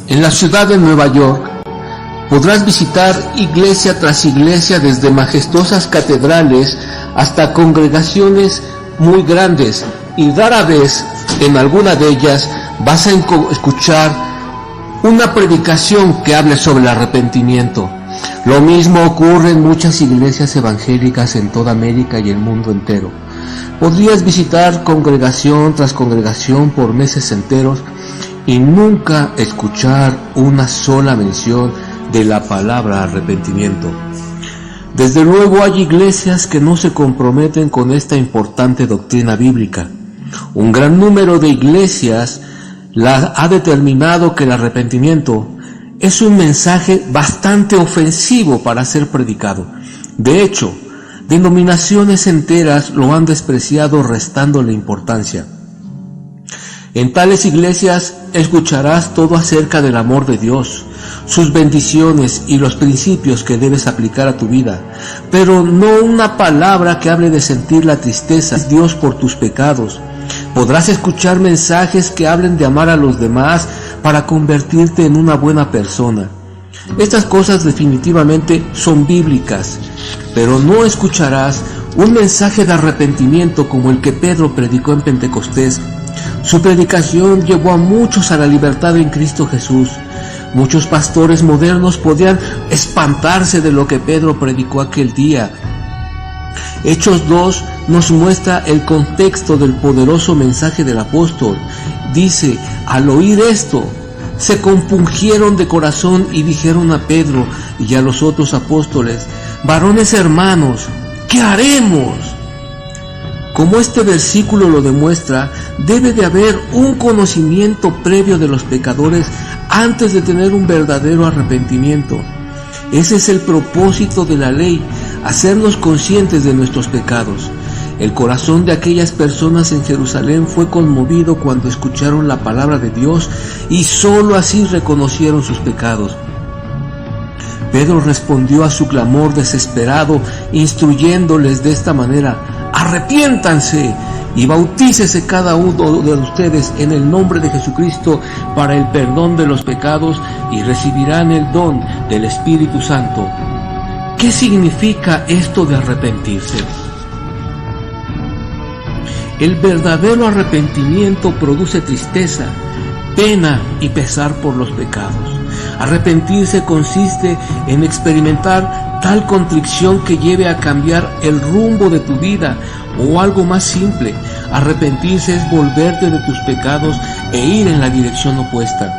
En la ciudad de Nueva York podrás visitar iglesia tras iglesia, desde majestuosas catedrales hasta congregaciones muy grandes, y rara vez en alguna de ellas vas a escuchar una predicación que hable sobre el arrepentimiento. Lo mismo ocurre en muchas iglesias evangélicas en toda América y el mundo entero. Podrías visitar congregación tras congregación por meses enteros y nunca escuchar una sola mención de la palabra arrepentimiento. Desde luego hay iglesias que no se comprometen con esta importante doctrina bíblica. Un gran número de iglesias ha determinado que el arrepentimiento es un mensaje bastante ofensivo para ser predicado. De hecho, denominaciones enteras lo han despreciado, restándole importancia. En tales iglesias escucharás todo acerca del amor de Dios, sus bendiciones y los principios que debes aplicar a tu vida, pero no una palabra que hable de sentir la tristeza de Dios por tus pecados. Podrás escuchar mensajes que hablen de amar a los demás para convertirte en una buena persona. Estas cosas definitivamente son bíblicas, pero no escucharás un mensaje de arrepentimiento como el que Pedro predicó en Pentecostés. Su predicación llevó a muchos a la libertad en Cristo Jesús. Muchos pastores modernos podían espantarse de lo que Pedro predicó aquel día. Hechos 2 nos muestra el contexto del poderoso mensaje del apóstol. Dice: al oír esto, se compungieron de corazón y dijeron a Pedro y a los otros apóstoles: varones hermanos, ¿qué haremos? Como este versículo lo demuestra, debe de haber un conocimiento previo de los pecadores antes de tener un verdadero arrepentimiento. Ese es el propósito de la ley, hacernos conscientes de nuestros pecados. El corazón de aquellas personas en Jerusalén fue conmovido cuando escucharon la palabra de Dios y sólo así reconocieron sus pecados. Pedro respondió a su clamor desesperado, instruyéndoles de esta manera: arrepiéntanse y bautícese cada uno de ustedes en el nombre de Jesucristo para el perdón de los pecados y recibirán el don del Espíritu Santo. ¿Qué significa esto de arrepentirse? El verdadero arrepentimiento produce tristeza, pena y pesar por los pecados. Arrepentirse consiste en experimentar tal contrición que lleve a cambiar el rumbo de tu vida, o algo más simple, arrepentirse es volverte de tus pecados e ir en la dirección opuesta.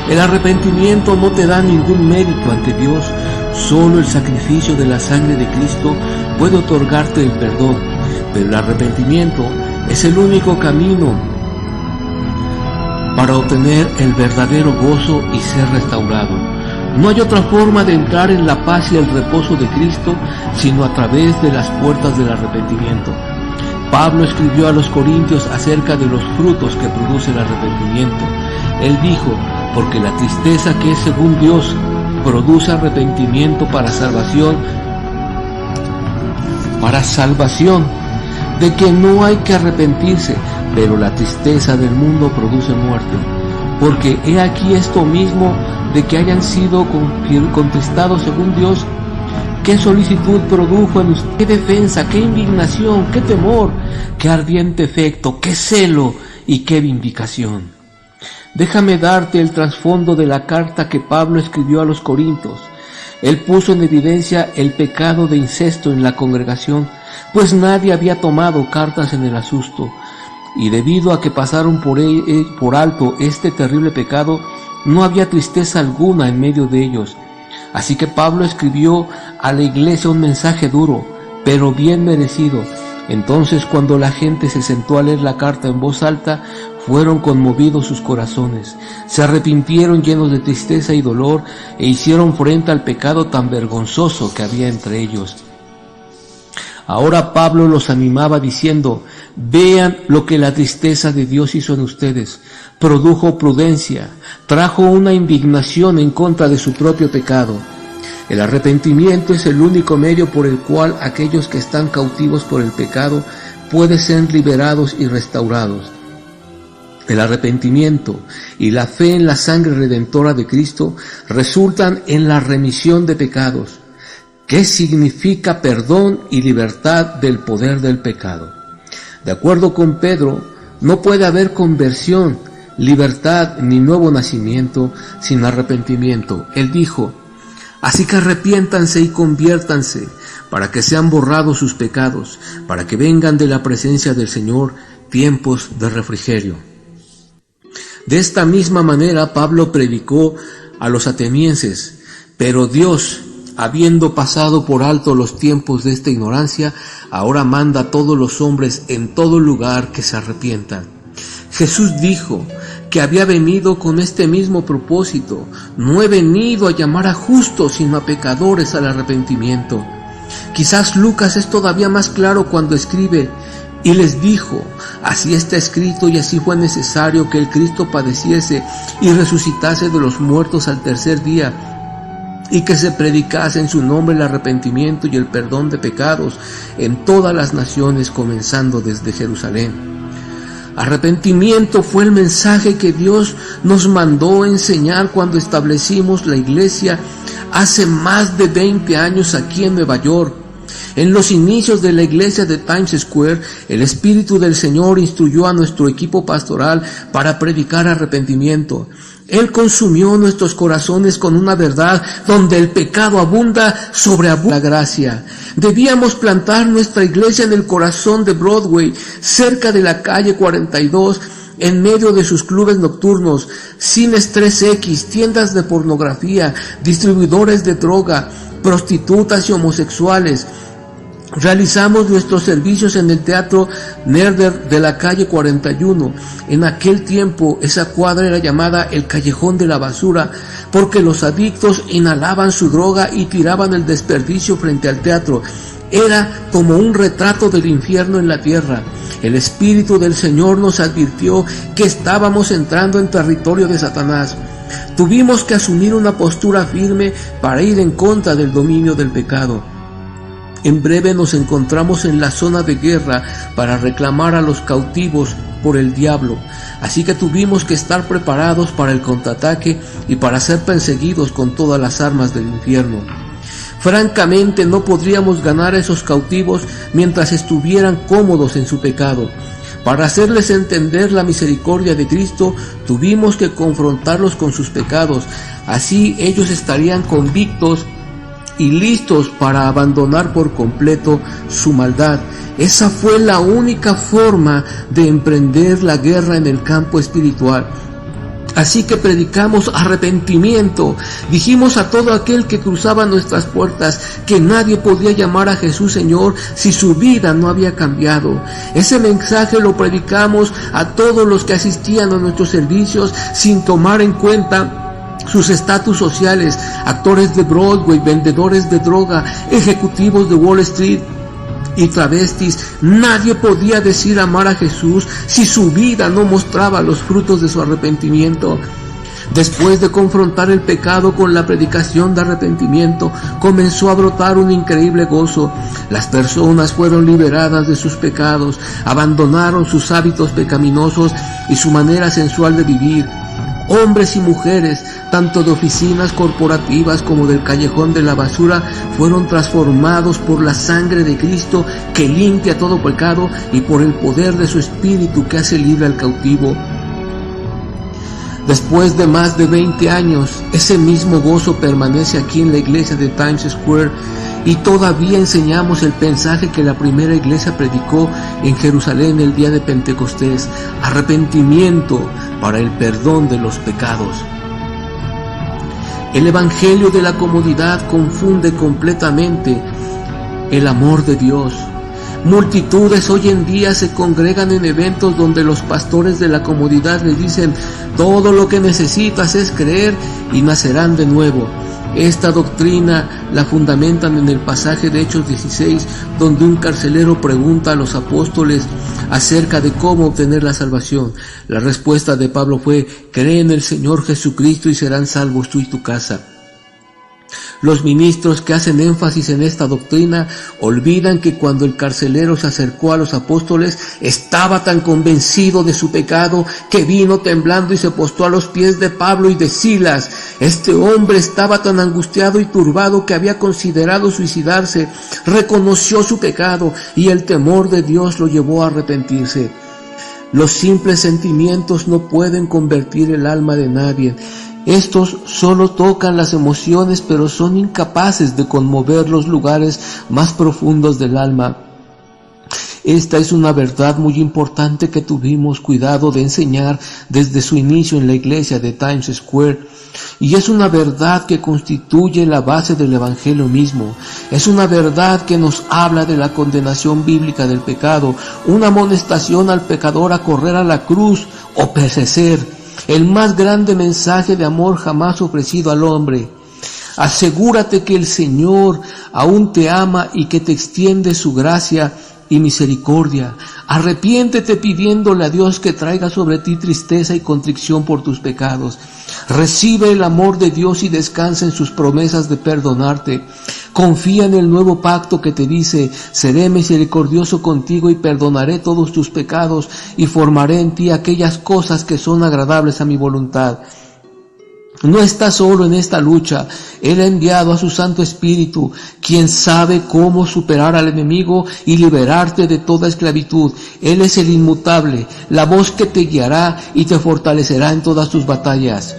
El arrepentimiento no te da ningún mérito ante Dios, solo el sacrificio de la sangre de Cristo puede otorgarte el perdón, pero el arrepentimiento es el único camino para obtener el verdadero gozo y ser restaurado. No hay otra forma de entrar en la paz y el reposo de Cristo sino a través de las puertas del arrepentimiento. Pablo escribió a los Corintios acerca de los frutos que produce el arrepentimiento. Él dijo: porque la tristeza que es según Dios produce arrepentimiento para salvación, de que no hay que arrepentirse, pero la tristeza del mundo produce muerte. Porque he aquí esto mismo de que hayan sido contestados según Dios, qué solicitud produjo en usted, qué defensa, qué indignación, qué temor, qué ardiente efecto, qué celo y qué vindicación. Déjame darte el trasfondo de la carta que Pablo escribió a los Corintios. Él puso en evidencia el pecado de incesto en la congregación, pues nadie había tomado cartas en el asunto, y debido a que pasaron por alto este terrible pecado, no había tristeza alguna en medio de ellos. Así que Pablo escribió a la iglesia un mensaje duro, pero bien merecido. Entonces, cuando la gente se sentó a leer la carta en voz alta, fueron conmovidos sus corazones, se arrepintieron llenos de tristeza y dolor, e hicieron frente al pecado tan vergonzoso que había entre ellos. Ahora Pablo los animaba diciendo: vean lo que la tristeza de Dios hizo en ustedes. Produjo prudencia, trajo una indignación en contra de su propio pecado. El arrepentimiento es el único medio por el cual aquellos que están cautivos por el pecado pueden ser liberados y restaurados. El arrepentimiento y la fe en la sangre redentora de Cristo resultan en la remisión de pecados, que significa perdón y libertad del poder del pecado. De acuerdo con Pedro, no puede haber conversión, libertad ni nuevo nacimiento sin arrepentimiento. Él dijo: así que arrepiéntanse y conviértanse, para que sean borrados sus pecados, para que vengan de la presencia del Señor tiempos de refrigerio. De esta misma manera Pablo predicó a los atenienses, pero Dios, habiendo pasado por alto los tiempos de esta ignorancia, ahora manda a todos los hombres en todo lugar que se arrepientan. Jesús dijo que había venido con este mismo propósito: no he venido a llamar a justos, sino a pecadores al arrepentimiento. Quizás Lucas es todavía más claro cuando escribe: y les dijo, así está escrito y así fue necesario que el Cristo padeciese y resucitase de los muertos al tercer día, y que se predicase en su nombre el arrepentimiento y el perdón de pecados en todas las naciones, comenzando desde Jerusalén. Arrepentimiento fue el mensaje que Dios nos mandó enseñar cuando establecimos la iglesia hace más de 20 años aquí en Nueva York. En los inicios de la iglesia de Times Square, el Espíritu del Señor instruyó a nuestro equipo pastoral para predicar arrepentimiento. Él consumió nuestros corazones con una verdad donde el pecado abunda, sobreabunda la gracia. Debíamos plantar nuestra iglesia en el corazón de Broadway, cerca de la calle 42, en medio de sus clubes nocturnos, cines 3X, tiendas de pornografía, distribuidores de droga, prostitutas y homosexuales. Realizamos nuestros servicios en el Teatro Nerder de la calle 41. En aquel tiempo esa cuadra era llamada el Callejón de la Basura, porque los adictos inhalaban su droga y tiraban el desperdicio frente al teatro. Era como un retrato del infierno en la tierra. El Espíritu del Señor nos advirtió que estábamos entrando en territorio de Satanás. Tuvimos que asumir una postura firme para ir en contra del dominio del pecado. En breve nos encontramos en la zona de guerra para reclamar a los cautivos por el diablo, así que tuvimos que estar preparados para el contraataque y para ser perseguidos con todas las armas del infierno. Francamente, no podríamos ganar a esos cautivos mientras estuvieran cómodos en su pecado. Para hacerles entender la misericordia de Cristo, tuvimos que confrontarlos con sus pecados, así ellos estarían convictos y listos para abandonar por completo su maldad. Esa fue la única forma de emprender la guerra en el campo espiritual. Así que predicamos arrepentimiento. Dijimos a todo aquel que cruzaba nuestras puertas que nadie podía llamar a Jesús Señor si su vida no había cambiado. Ese mensaje lo predicamos a todos los que asistían a nuestros servicios sin tomar en cuenta sus estatus sociales: actores de Broadway, vendedores de droga, ejecutivos de Wall Street y travestis. Nadie podía decir amar a Jesús si su vida no mostraba los frutos de su arrepentimiento. Después de confrontar el pecado con la predicación de arrepentimiento, comenzó a brotar un increíble gozo. Las personas fueron liberadas de sus pecados, abandonaron sus hábitos pecaminosos y su manera sensual de vivir. Hombres y mujeres, tanto de oficinas corporativas como del Callejón de la Basura, fueron transformados por la sangre de Cristo que limpia todo pecado y por el poder de su Espíritu que hace libre al cautivo. Después de más de 20 años, ese mismo gozo permanece aquí en la iglesia de Times Square y todavía enseñamos el mensaje que la primera iglesia predicó en Jerusalén el día de Pentecostés: arrepentimiento para el perdón de los pecados. El evangelio de la comodidad confunde completamente el amor de Dios. Multitudes hoy en día se congregan en eventos donde los pastores de la comodidad les dicen: todo lo que necesitas es creer y nacerán de nuevo. Esta doctrina la fundamentan en el pasaje de Hechos 16, donde un carcelero pregunta a los apóstoles acerca de cómo obtener la salvación. La respuesta de Pablo fue: cree en el Señor Jesucristo y serán salvos tú y tu casa. Los ministros que hacen énfasis en esta doctrina olvidan que cuando el carcelero se acercó a los apóstoles, estaba tan convencido de su pecado que vino temblando y se postró a los pies de Pablo y de Silas. Este hombre estaba tan angustiado y turbado que había considerado suicidarse. Reconoció su pecado y el temor de Dios lo llevó a arrepentirse. Los simples sentimientos no pueden convertir el alma de nadie. Estos solo tocan las emociones, pero son incapaces de conmover los lugares más profundos del alma. Esta es una verdad muy importante que tuvimos cuidado de enseñar desde su inicio en la iglesia de Times Square. Y es una verdad que constituye la base del Evangelio mismo. Es una verdad que nos habla de la condenación bíblica del pecado, una amonestación al pecador a correr a la cruz o perecer. El más grande mensaje de amor jamás ofrecido al hombre. Asegúrate que el Señor aún te ama y que te extiende su gracia y misericordia. Arrepiéntete pidiéndole a Dios que traiga sobre ti tristeza y contrición por tus pecados. Recibe el amor de Dios y descansa en sus promesas de perdonarte. Confía en el nuevo pacto que te dice: seré misericordioso contigo y perdonaré todos tus pecados y formaré en ti aquellas cosas que son agradables a mi voluntad. No estás solo en esta lucha. Él ha enviado a su Santo Espíritu, quien sabe cómo superar al enemigo y liberarte de toda esclavitud. Él es el inmutable, la voz que te guiará y te fortalecerá en todas tus batallas.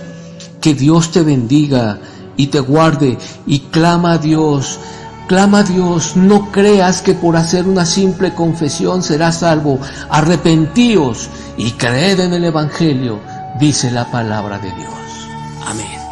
Que Dios te bendiga y te guarde, y clama a Dios. Clama a Dios, no creas que por hacer una simple confesión serás salvo. Arrepentíos y creed en el Evangelio, dice la palabra de Dios. Amén.